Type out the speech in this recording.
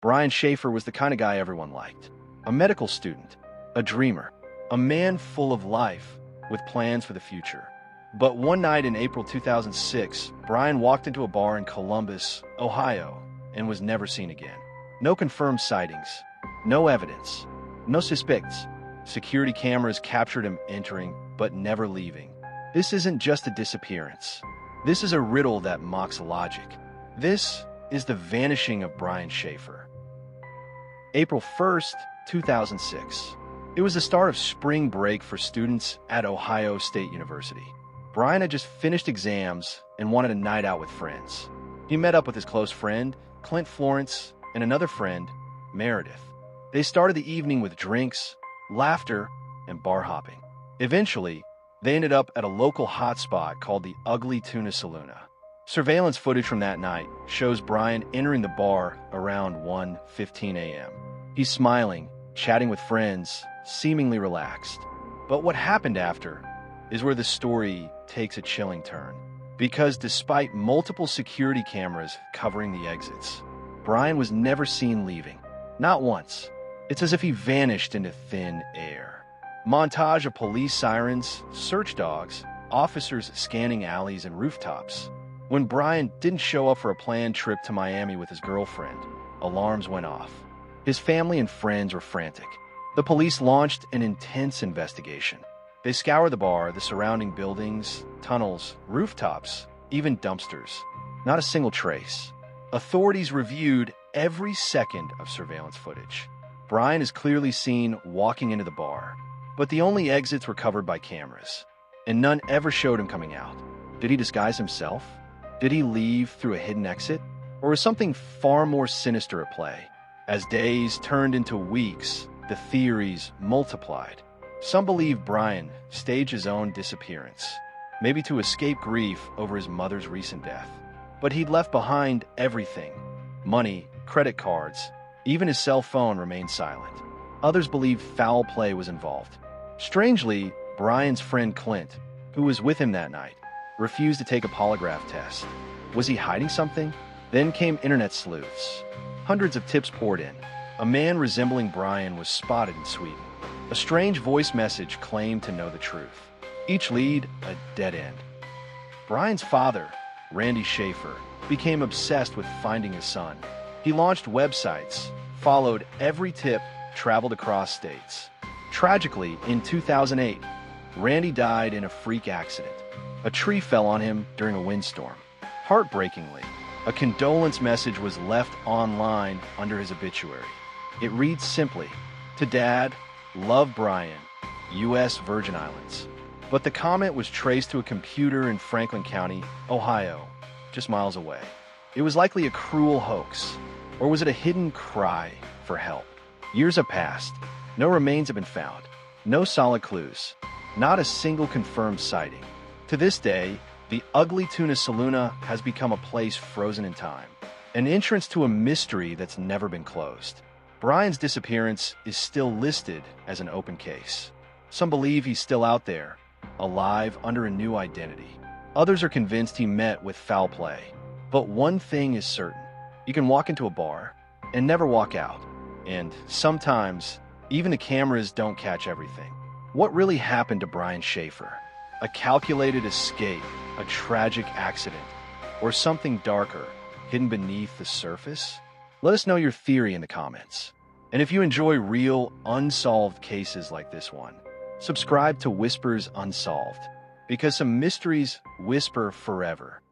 Brian Shaffer was the kind of guy everyone liked. A medical student, a dreamer, a man full of life with plans for the future. But one night in April 2006, Brian walked into a bar in Columbus, Ohio, and was never seen again. No confirmed sightings, no evidence, no suspects. Security cameras captured him entering, but never leaving. This isn't just a disappearance. This is a riddle that mocks logic. This is the vanishing of Brian Shaffer. April 1st, 2006. It was the start of spring break for students at Ohio State University. Brian had just finished exams and wanted a night out with friends. He met up with his close friend, Clint Florence, and another friend, Meredith. They started the evening with drinks, laughter, and bar hopping. Eventually, they ended up at a local hotspot called the Ugly Tuna Saloon. Surveillance footage from that night shows Brian entering the bar around 1:15 a.m. He's smiling, chatting with friends, seemingly relaxed. But what happened after is where the story takes a chilling turn. Because despite multiple security cameras covering the exits, Brian was never seen leaving. Not once. It's as if he vanished into thin air. Montage of police sirens, search dogs, officers scanning alleys and rooftops. When Brian didn't show up for a planned trip to Miami with his girlfriend, alarms went off. His family and friends were frantic. The police launched an intense investigation. They scoured the bar, the surrounding buildings, tunnels, rooftops, even dumpsters. Not a single trace. Authorities reviewed every second of surveillance footage. Brian is clearly seen walking into the bar, but the only exits were covered by cameras, and none ever showed him coming out. Did he disguise himself? Did he leave through a hidden exit? Or was something far more sinister at play? As days turned into weeks, the theories multiplied. Some believe Brian staged his own disappearance, maybe to escape grief over his mother's recent death. But he'd left behind everything. Money, credit cards, even his cell phone remained silent. Others believe foul play was involved. Strangely, Brian's friend Clint, who was with him that night, refused to take a polygraph test. Was he hiding something? Then came internet sleuths. Hundreds of tips poured in. A man resembling Brian was spotted in Sweden. A strange voice message claimed to know the truth. Each lead, a dead end. Brian's father, Randy Shaffer, became obsessed with finding his son. He launched websites, followed every tip, traveled across states. Tragically, in 2008, Randy died in a freak accident. A tree fell on him during a windstorm. Heartbreakingly, a condolence message was left online under his obituary. It reads simply, "To Dad, love Brian, U.S. Virgin Islands." But the comment was traced to a computer in Franklin County, Ohio, just miles away. It was likely a cruel hoax, or was it a hidden cry for help? Years have passed. No remains have been found. No solid clues. Not a single confirmed sighting. To this day, the Ugly Tuna Saloon has become a place frozen in time, an entrance to a mystery that's never been closed. Brian's disappearance is still listed as an open case. Some believe he's still out there, alive under a new identity. Others are convinced he met with foul play. But one thing is certain. You can walk into a bar and never walk out. And sometimes, even the cameras don't catch everything. What really happened to Brian Shaffer? A calculated escape, a tragic accident, or something darker, hidden beneath the surface? Let us know your theory in the comments. And if you enjoy real, unsolved cases like this one, subscribe to Whispers Unsolved, because some mysteries whisper forever.